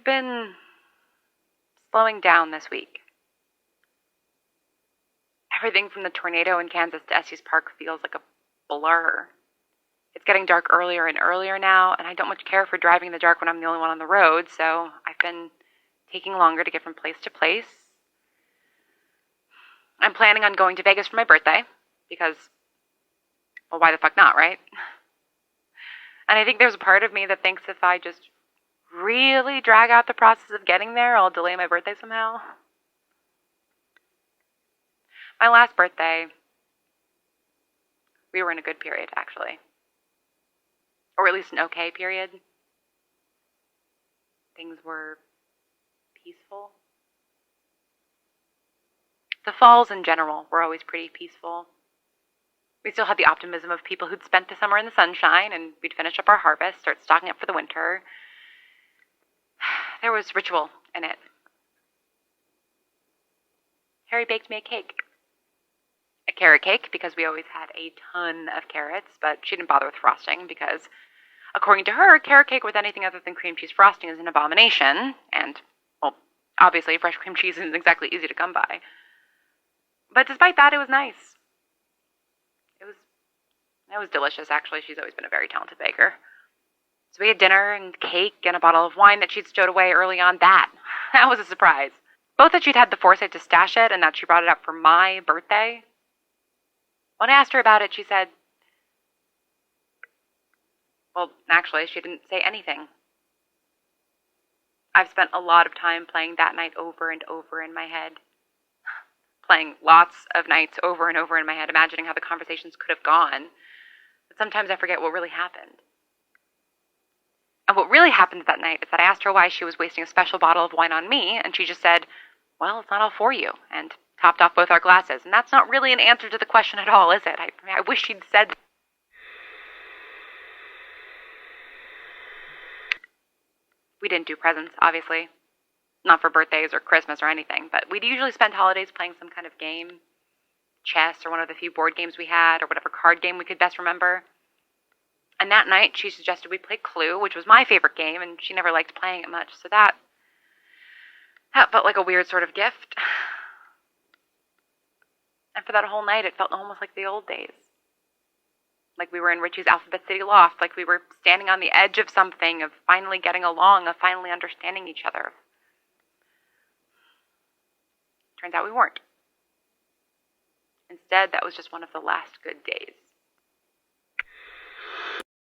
been slowing down this week. Everything from the tornado in Kansas to Estes Park feels like a blur. It's getting dark earlier and earlier now, and I don't much care for driving in the dark when I'm the only one on the road, so I've been taking longer to get from place to place. I'm planning on going to Vegas for my birthday, because, well, why the fuck not, right? And I think there's a part of me that thinks if I just really drag out the process of getting there, I'll delay my birthday somehow. My last birthday, we were in a good period, actually. Or at least an okay period. Things were peaceful. The falls in general were always pretty peaceful. We still had the optimism of people who'd spent the summer in the sunshine, and we'd finish up our harvest, start stocking up for the winter. There was ritual in it. Harry baked me a cake. A carrot cake, because we always had a ton of carrots, but she didn't bother with frosting because, according to her, carrot cake with anything other than cream cheese frosting is an abomination, and, well, obviously fresh cream cheese isn't exactly easy to come by. But despite that, it was nice. It was delicious, actually. She's always been a very talented baker. So we had dinner and cake and a bottle of wine that she'd stowed away early on. That was a surprise. Both that she'd had the foresight to stash it and that she brought it up for my birthday. When I asked her about it, she said, well, actually, she didn't say anything. I've spent a lot of time playing that night over and over in my head. Playing lots of nights over and over in my head, imagining how the conversations could have gone. But sometimes I forget what really happened. And what really happened that night is that I asked her why she was wasting a special bottle of wine on me, and she just said, well, it's not all for you, and topped off both our glasses. And that's not really an answer to the question at all, is it? I wish she'd said that. We didn't do presents, obviously. Not for birthdays or Christmas or anything, but we'd usually spend holidays playing some kind of game. Chess or one of the few board games we had, or whatever card game we could best remember. And that night, she suggested we play Clue, which was my favorite game, and she never liked playing it much, so that felt like a weird sort of gift. And for that whole night, it felt almost like the old days. Like we were in Richie's Alphabet City loft, like we were standing on the edge of something, of finally getting along, of finally understanding each other. Turns out we weren't. Instead, that was just one of the last good days.